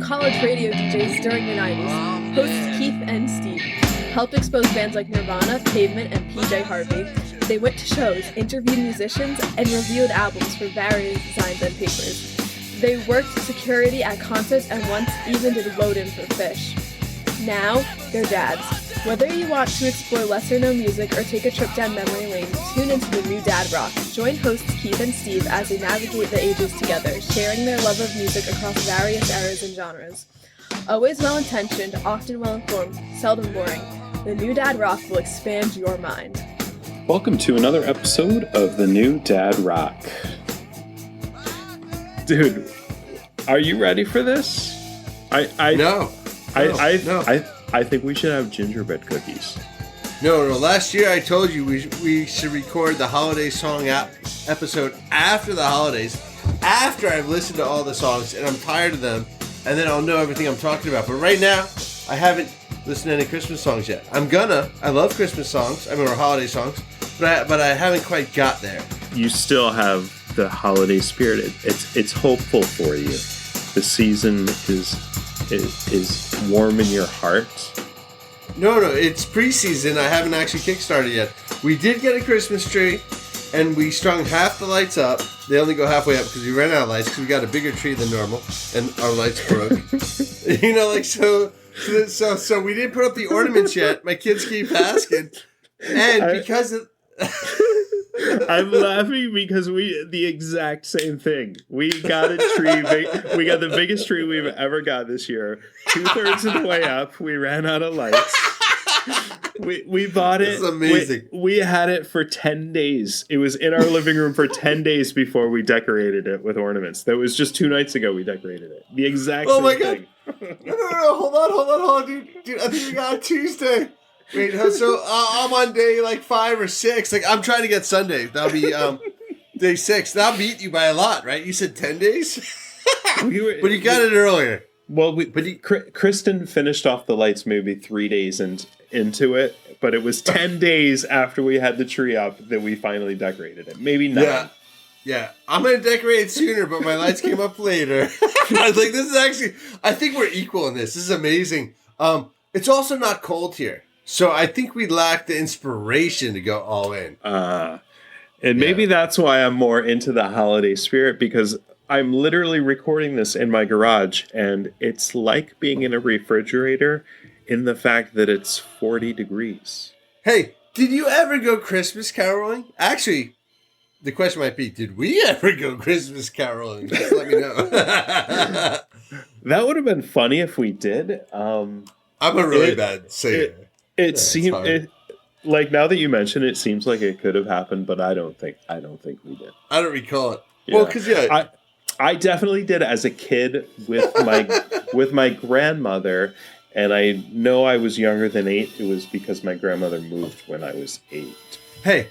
college radio DJs during the 90s. Hosts Keith and Steve helped expose bands like Nirvana, Pavement, and PJ Harvey. They went to shows, interviewed musicians, and reviewed albums for various designs and papers. They worked security at concerts and once even did load-in for Fish. Now, they're dads. Whether you want to explore lesser-known music or take a trip down memory lane, tune into the new Dad Rock. Join hosts Keith and Steve as they navigate the ages together, sharing their love of music across various eras and genres. Always well-intentioned, often well-informed, seldom boring, the new Dad Rock will expand your mind. Welcome to another episode of the new Dad Rock. Dude, are you ready for this? No. I think we should have gingerbread cookies. No. Last year I told you we should record the holiday song episode after the holidays, after I've listened to all the songs and I'm tired of them, and then I'll know everything I'm talking about. But right now, I haven't listened to any Christmas songs yet. I love Christmas songs, or holiday songs, but I haven't quite got there. You still have the holiday spirit. It's hopeful for you. The season is warm in your heart. No, it's preseason. I haven't actually kickstarted yet. We did get a Christmas tree, and we strung half the lights up. They only go halfway up because we ran out of lights because we got a bigger tree than normal, and our lights broke. So we didn't put up the ornaments yet. My kids keep asking, and because of I'm laughing because the exact same thing. We got a tree. We got the biggest tree we've ever got this year. 2/3 of the way up, we ran out of lights. We bought it. This is amazing. We had it for 10 days. It was in our living room for 10 days before we decorated it with ornaments. That was just 2 nights ago we decorated it. The exact same thing. No, hold on, dude. I think we got it Tuesday. Wait, so I'm on day 5 or 6. I'm trying to get Sunday. That'll be day 6. That'll beat you by a lot, right? You said 10 days, but you got it earlier. Well, Kristen finished off the lights maybe 3 days into it, but it was 10 days after we had the tree up that we finally decorated it. Maybe 9. Yeah. I'm going to decorate it sooner, but my lights came up later. I was like, this is actually, I think we're equal in this. This is amazing. It's also not cold here. So I think we lack the inspiration to go all in. And maybe that's why I'm more into the holiday spirit, because I'm literally recording this in my garage, and it's like being in a refrigerator in the fact that it's 40 degrees. Hey, did you ever go Christmas caroling? Actually, the question might be, did we ever go Christmas caroling? Just let me know. That would have been funny if we did. I'm a really bad singer. It seemed now that you mention it, seems like it could have happened, but I don't think we did. I don't recall it. Yeah. Well, because I definitely did as a kid with my grandmother, and I know I was younger than 8. It was because my grandmother moved when I was 8. Hey,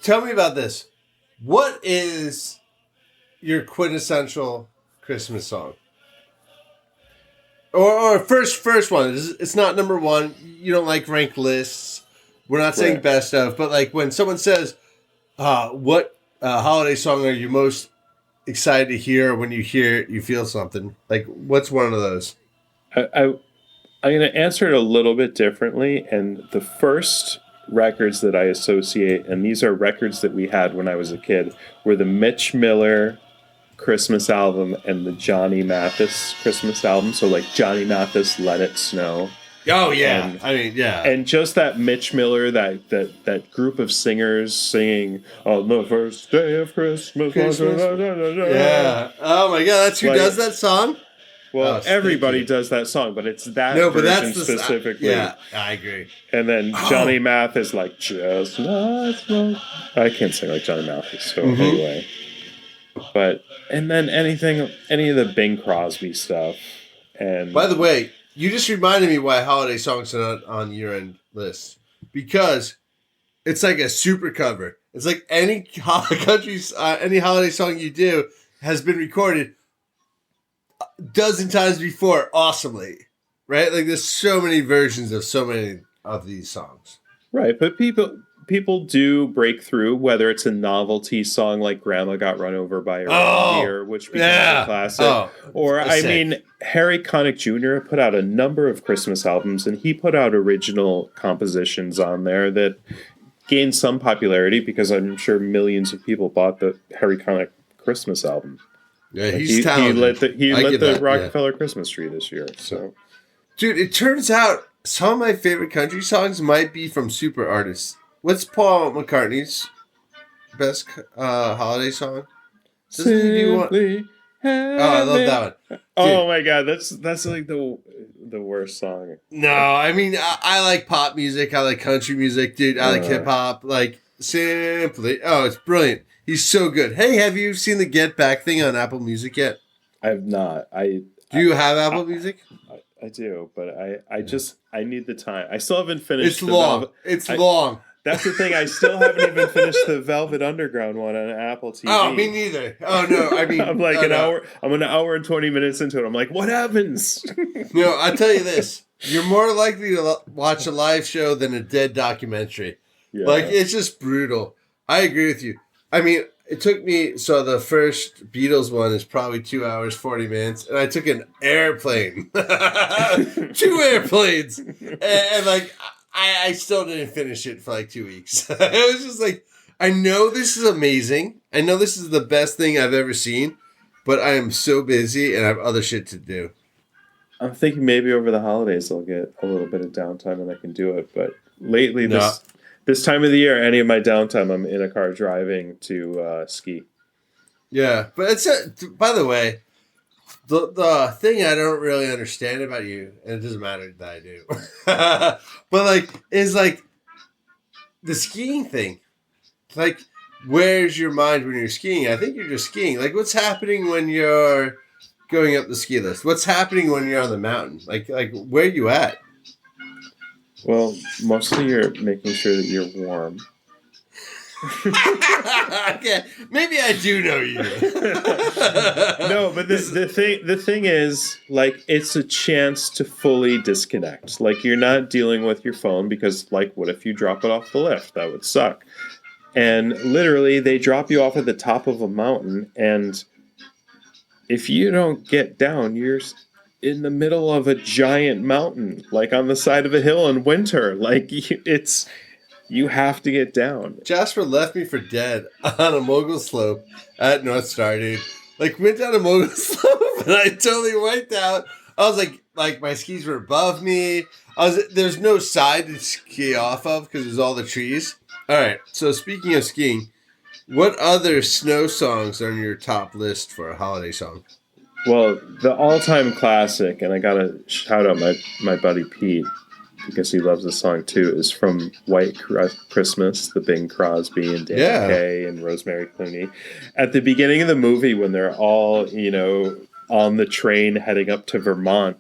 tell me about this. What is your quintessential Christmas song? Or first one. It's not number one. You don't like ranked lists. We're not saying best of, but when someone says, what holiday song are you most excited to hear? When you hear it, you feel something. What's one of those? I'm going to answer it a little bit differently. And the first records that I associate, and these are records that we had when I was a kid, were the Mitch Miller Christmas album and the Johnny Mathis Christmas album. So Johnny Mathis, Let It Snow. Oh yeah, and just that Mitch Miller, that group of singers singing on the first day of Christmas. Yeah. Oh my God, that's who does that song. Well, everybody does that song, but it's that version specifically. Yeah, I agree. And then Johnny Mathis, Chestnuts. I can't sing like Johnny Mathis, so anyway. And then any of the Bing Crosby stuff. And by the way, you just reminded me why holiday songs are not on year-end lists. Because it's like a super cover. It's like any any holiday song you do has been recorded a dozen times before awesomely. Right? There's so many versions of so many of these songs. Right, but people do break through, whether it's a novelty song like Grandma Got Run Over by a Reindeer, which becomes a classic. Or, I mean, Harry Connick Jr. put out a number of Christmas albums, and he put out original compositions on there that gained some popularity because I'm sure millions of people bought the Harry Connick Christmas album. Yeah, he's talented. He lit the Rockefeller Christmas tree this year. So, dude, it turns out some of my favorite country songs might be from super artists. What's Paul McCartney's best holiday song? Doesn't he do one? Oh, I love that one. Dude. Oh my god, that's like the worst song. No, I mean I like pop music. I like country music, dude. I like hip hop. Like simply, oh, it's brilliant. He's so good. Hey, have you seen the Get Back thing on Apple Music yet? I have not. Do you have Apple Music? I do, but I need the time. I still haven't finished. It's long. It's long. That's the thing. I still haven't even finished the Velvet Underground one on Apple TV. Oh, me neither. Oh no, I mean, I'm like hour. I'm an hour and 20 minutes into it. I'm like, what happens? No, I'll tell you this: you're more likely to watch a live show than a dead documentary. Yeah. Like it's just brutal. I agree with you. I mean, it took me. So the first Beatles one is probably 2 hours 40 minutes, and I took an airplane, 2 airplanes, and like. I still didn't finish it for like 2 weeks. It was just like, I know this is amazing. I know this is the best thing I've ever seen, but I am so busy and I have other shit to do. I'm thinking maybe over the holidays I'll get a little bit of downtime and I can do it. But lately, this time of the year, any of my downtime, I'm in a car driving to ski. Yeah, but by the way, the thing I don't really understand about you, and it doesn't matter that I do, but like, is like the skiing thing. Like, where's your mind when you're skiing? I think you're just skiing. Like, what's happening when you're going up the ski list? What's happening when you're on the mountain? Like where are you at? Well, mostly you're making sure that you're warm. Okay, maybe I do know you. No, but the thing is, like, it's a chance to fully disconnect. Like, you're not dealing with your phone because, like, what if you drop it off the lift? That would suck. And literally, they drop you off at the top of a mountain, and if you don't get down, you're in the middle of a giant mountain, like on the side of a hill in winter. Like, it's... You have to get down. Jasper left me for dead on a mogul slope at North Star, dude. Like, went down a mogul slope and I totally wiped out. I was like my skis were above me. There's no side to ski off of because there's all the trees. All right. So speaking of skiing, what other snow songs are on your top list for a holiday song? Well, the all-time classic, and I gotta shout out my buddy Pete, because he loves the song too, is from White Christmas, the Bing Crosby and Dan Kay and Rosemary Clooney. At the beginning of the movie, when they're all, on the train heading up to Vermont,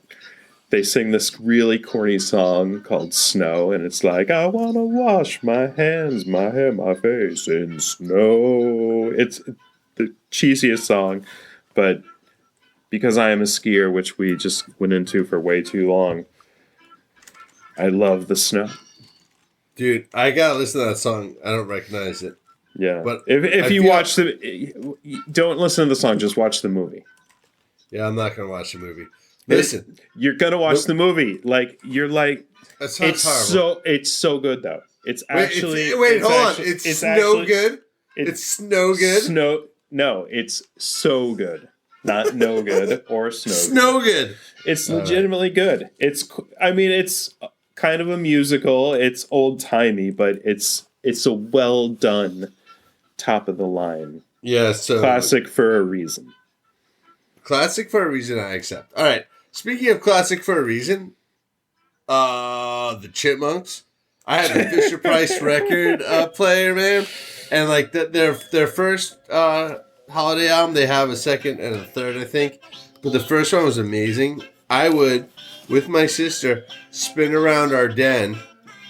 they sing this really corny song called Snow, and it's like, I want to wash my hands, my hair, my face in snow. It's the cheesiest song, but because I am a skier, which we just went into for way too long, I love the snow. Dude, I gotta listen to that song. I don't recognize it. Yeah. But if you watch don't listen to the song, just watch the movie. Yeah, I'm not gonna watch the movie. Listen. You're gonna watch the movie. Like, you're like, it's so good though. It's actually hold on. It's snow good? It's snow good? No, it's so good. Not no good or snow. Snow good. It's legitimately good. It's kind of a musical. It's old timey, but it's a well done, top of the line. Yeah, so classic for a reason. Classic for a reason, I accept. All right. Speaking of classic for a reason, the Chipmunks. I had a Fisher Price record player, man, and like their first holiday album, they have a second and a third, I think, but the first one was amazing. I would, with my sister, spin around our den,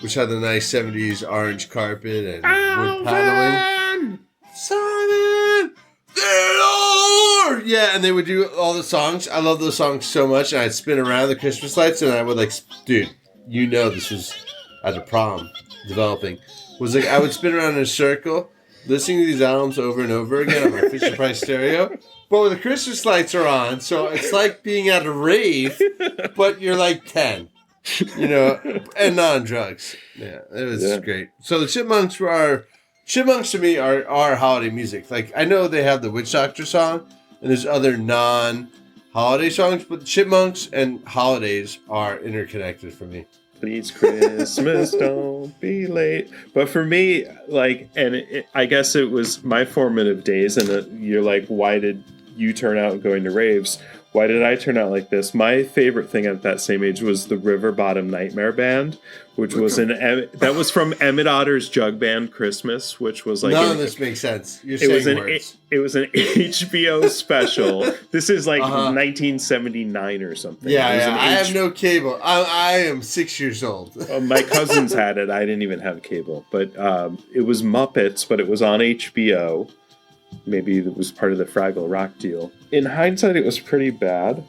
which had the nice 70s orange carpet and wood paneling. Simon Theodore! Yeah, and they would do all the songs. I love those songs so much, and I'd spin around the Christmas lights, and I would dude, this was at a prom developing. was like I would spin around in a circle, listening to these albums over and over again on my Fisher Price stereo. But when the Christmas lights are on, so it's like being at a rave, but you're like 10, and not on drugs. Yeah, it was great. So the Chipmunks to me are holiday music. Like I know they have the Witch Doctor song, and there's other non-holiday songs, but the Chipmunks and holidays are interconnected for me. Please, Christmas, don't be late. But for me, I guess it was my formative days, and you're like, why did you turn out going to raves? Why did I turn out like this? My favorite thing at that same age was the River Bottom Nightmare Band, which was that was from Emmett Otter's Jug Band Christmas, which was like... None of this makes sense. You're saying words. It was an HBO special. This is like 1979 or something. Yeah, I have no cable. I am 6 years old. My cousins had it. I didn't even have cable. But it was Muppets, but it was on HBO. Maybe it was part of the Fraggle Rock deal. In hindsight, it was pretty bad.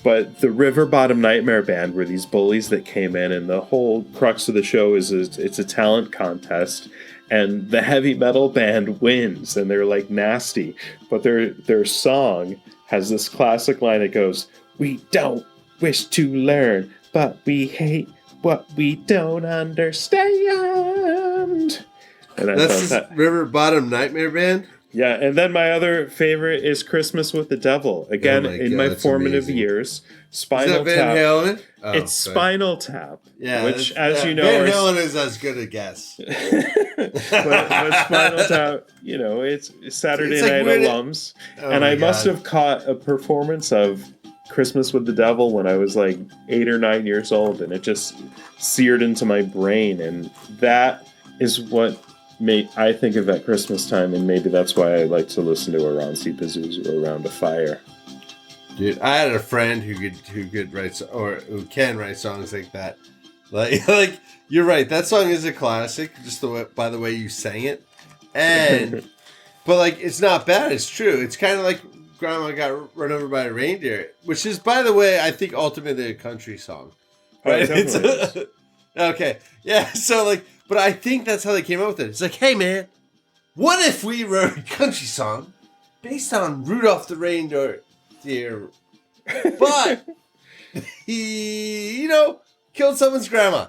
But the River Bottom Nightmare Band were these bullies that came in, and the whole crux of the show is it's a talent contest, and the heavy metal band wins, and they're like nasty. But their song has this classic line that goes, "We don't wish to learn, but we hate what we don't understand." And that's the River Bottom Nightmare Band? Yeah, and then my other favorite is Christmas with the Devil. Again, in my formative years, Spinal Tap. Is that Van Halen? Oh, it's Spinal Tap. Yeah, which, as you know, Van Halen is as good a guess. but Spinal Tap, it's Saturday Night Alums. And I must have caught a performance of Christmas with the Devil when I was like 8 or 9 years old, and it just seared into my brain. And that is what I think of at Christmas time, and maybe that's why I like to listen to Aranzi Pazuzu around a fire. Dude, I had a friend who could write or who can write songs like that. Like you're right, that song is a classic, just by the way you sang it. And but like it's not bad, it's true. It's kind of like Grandma Got Run Over by a Reindeer, which is, by the way, I think ultimately a country song. Right? Okay. Yeah, so but I think that's how they came up with it. It's like, hey, man, what if we wrote a country song based on Rudolph the Reindeer, but he, killed someone's grandma.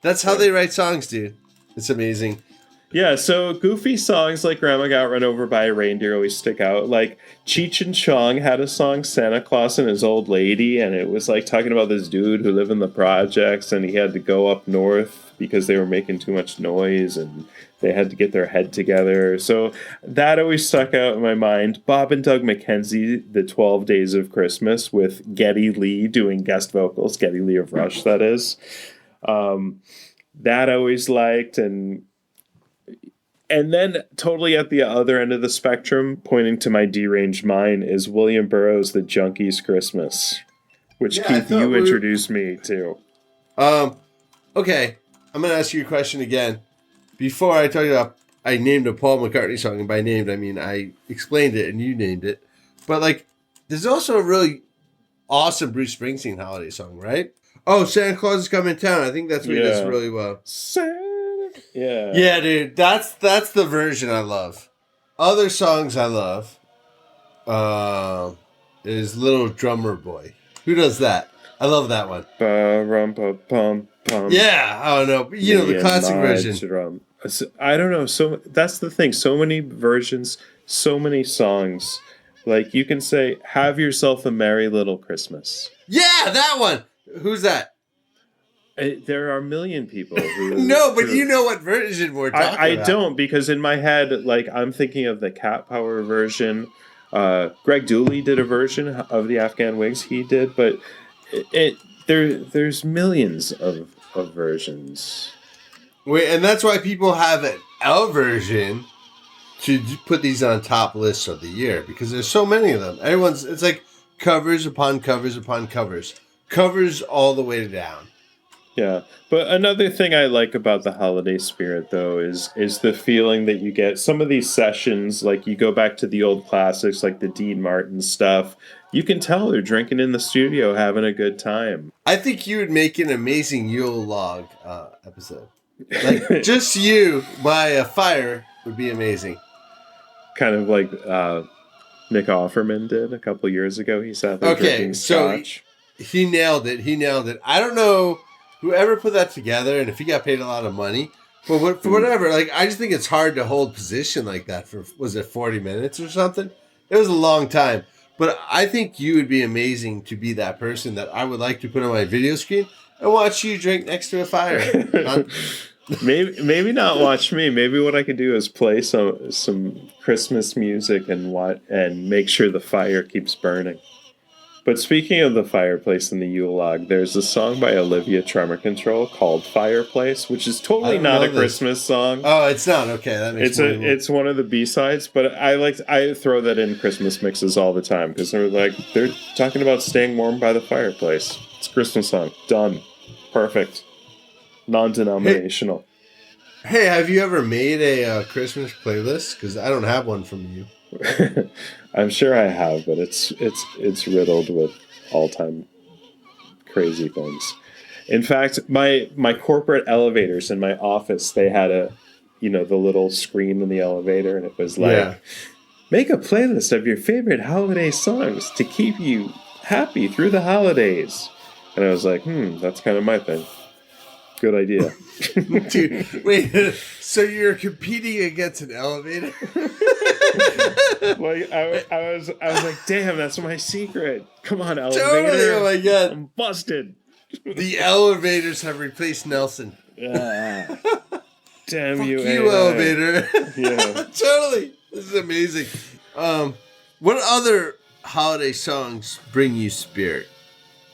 That's how they write songs, dude. It's amazing. Yeah, so goofy songs like Grandma Got Run Over by a Reindeer always stick out. Like Cheech and Chong had a song, Santa Claus and His Old Lady, and it was like talking about this dude who lived in the projects, and he had to go up north because they were making too much noise, and they had to get their head together. So that always stuck out in my mind. Bob and Doug McKenzie, The 12 Days of Christmas, with Geddy Lee doing guest vocals, Geddy Lee of Rush, that is. That I always liked, and then totally at the other end of the spectrum, pointing to my deranged mind, is William Burroughs' The Junkie's Christmas, which Keith, you introduced me to. Okay, I'm going to ask you a question again. Before I tell you I named a Paul McCartney song, and by named I mean I explained it and you named it. But there's also a really awesome Bruce Springsteen holiday song, right? Oh, Santa Claus is Coming to Town. I think that's what he does really well. Yeah. Yeah, dude. That's the version I love. Other songs I love is Little Drummer Boy. Who does that? I love that one. Yeah, I don't know. But the classic version. I don't know. So that's the thing. So many versions, so many songs. Like you can say, "Have yourself a merry little Christmas." Yeah, that one. Who's that? There are a million people who... No, but you know what version we're talking about. I don't, because in my head, I'm thinking of the Cat Power version. Greg Dooley did a version of the Afghan Wigs. He did, but there's millions of versions. Wait, and that's why people have an L version to put these on top lists of the year, because there's so many of them. It's like covers upon covers upon covers. Covers all the way down. Yeah, but another thing I like about the holiday spirit, though, is the feeling that you get. Some of these sessions, like you go back to the old classics, like the Dean Martin stuff, you can tell they're drinking in the studio, having a good time. I think you would make an amazing Yule log episode. Like, just you by a fire would be amazing. Kind of like Nick Offerman did a couple years ago. He sat there drinking scotch. He nailed it. I don't know whoever put that together and if he got paid a lot of money. But for whatever, like, I just think it's hard to hold position like that for, was it 40 minutes or something? It was a long time. But I think you would be amazing to be that person that I would like to put on my video screen and watch you drink next to a fire. Maybe not watch me. Maybe what I could do is play some Christmas music and make sure the fire keeps burning. But speaking of the fireplace in the Yule log, there's a song by Olivia Tremor Control called "Fireplace," which is totally not a Christmas song. Oh, it's not. Okay, that makes sense. It's one of the B-sides, but I throw that in Christmas mixes all the time because they're talking about staying warm by the fireplace. It's a Christmas song. Done. Perfect. Non-denominational. Hey, have you ever made a Christmas playlist? Because I don't have one from you. I'm sure I have, but it's riddled with all-time crazy things. In fact, my corporate elevators in my office, they had the little screen in the elevator, and it was like, make a playlist of your favorite holiday songs to keep you happy through the holidays. And I was like, that's kind of my thing. Good idea. Dude, wait, so you're competing against an elevator? Like I was like, damn, that's my secret. Come on, elevator. Totally, oh my God. I'm busted. The elevators have replaced Nelson. Damn Fuck you, you, elevator. Yeah. Totally. This is amazing. What other holiday songs bring you spirit?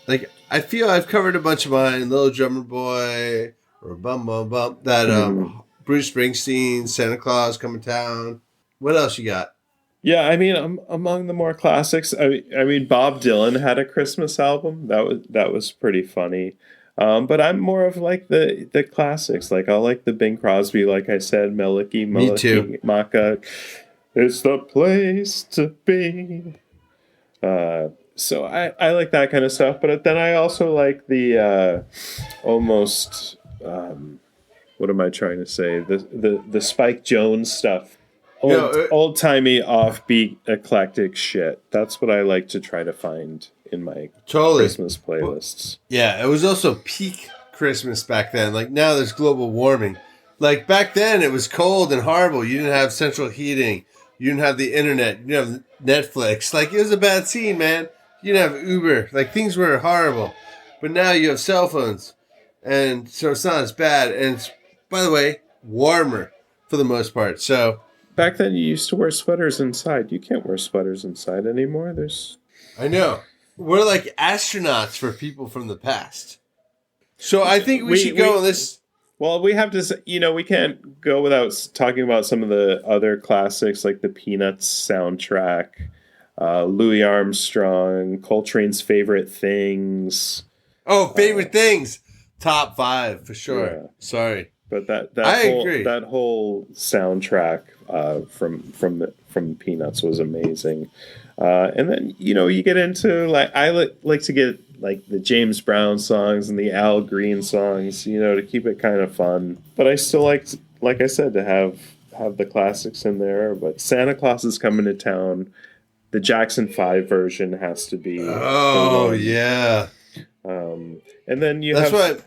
Like, I feel I've covered a bunch of mine. Little Drummer Boy, or Bum Bum Bum. That Bruce Springsteen, Santa Claus Coming to Town. What else you got? Yeah, I mean, among the more classics, I mean, Bob Dylan had a Christmas album. That was pretty funny. But I'm more of like the classics. Like, I like the Bing Crosby, like I said, Meliki, Me too. Maka. It's the place to be. So I like that kind of stuff, but then I also like the almost what am I trying to say? The Spike Jones stuff, old timey, offbeat, eclectic shit. That's what I like to try to find in my Christmas playlists. Yeah, it was also peak Christmas back then. Like, now there's global warming. Like, back then it was cold and horrible. You didn't have central heating. You didn't have the internet. You didn't have Netflix. Like, it was a bad scene, man. You didn't have Uber. Like, things were horrible. But now you have cell phones. And so it's not as bad. And it's, by the way, warmer for the most part. So back then you used to wear sweaters inside. You can't wear sweaters inside anymore. I know. We're like astronauts for people from the past. So I think we should go on this. Well, we have to, we can't go without talking about some of the other classics like the Peanuts soundtrack. Louis Armstrong, Coltrane's Favorite Things. Oh, Favorite Things. Top 5 for sure. Yeah. Sorry. But I agree. That whole soundtrack from Peanuts was amazing. And then, you get into like I like to get like the James Brown songs and the Al Green songs, to keep it kind of fun. But I still like I said, to have the classics in there. But Santa Claus is Coming to Town. The Jackson 5 version has to be. Oh, yeah. And then That's what.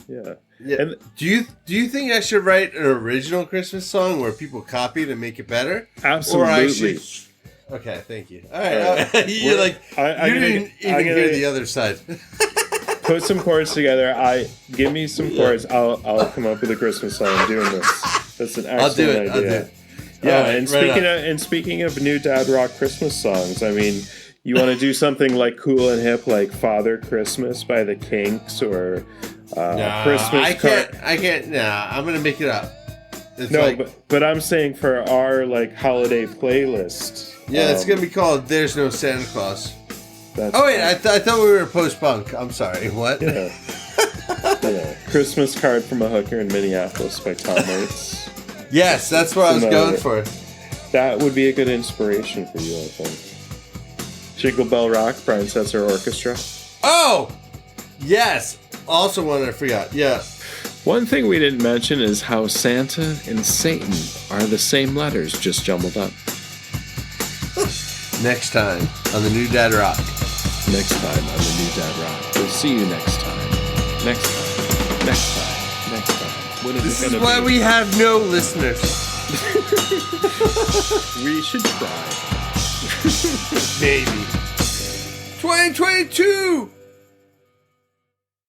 Yeah. Yeah. And do you think I should write an original Christmas song where people copy it and make it better? Absolutely. Or I should. Okay, thank you. All right. You didn't even hear the other side. Put some chords together. Give me some chords. I'll come up with a Christmas song. I'm doing this. That's an excellent idea. I'll do it. Yeah, right, speaking of new dad rock Christmas songs, I mean, you want to do something like cool and hip, like Father Christmas by the Kinks, or Christmas. I can't. Nah, I'm gonna make it up. But I'm saying for our like holiday playlist. Yeah, it's gonna be called "There's No Santa Claus." I thought we were post-punk. I'm sorry. What? Yeah. Christmas Card from a Hooker in Minneapolis by Tom Waits. Yes, that's what I was going for. That would be a good inspiration for you, I think. Jingle Bell Rock, Brian Setzer Orchestra. Oh! Yes! Also one I forgot. Yeah. One thing we didn't mention is how Santa and Satan are the same letters, just jumbled up. Next time on the New Dad Rock. Next time on the New Dad Rock. We'll see you next time. Next time. Next time. Next time. When is This it is gonna why be? we have no listeners. We should try. Maybe. 2022!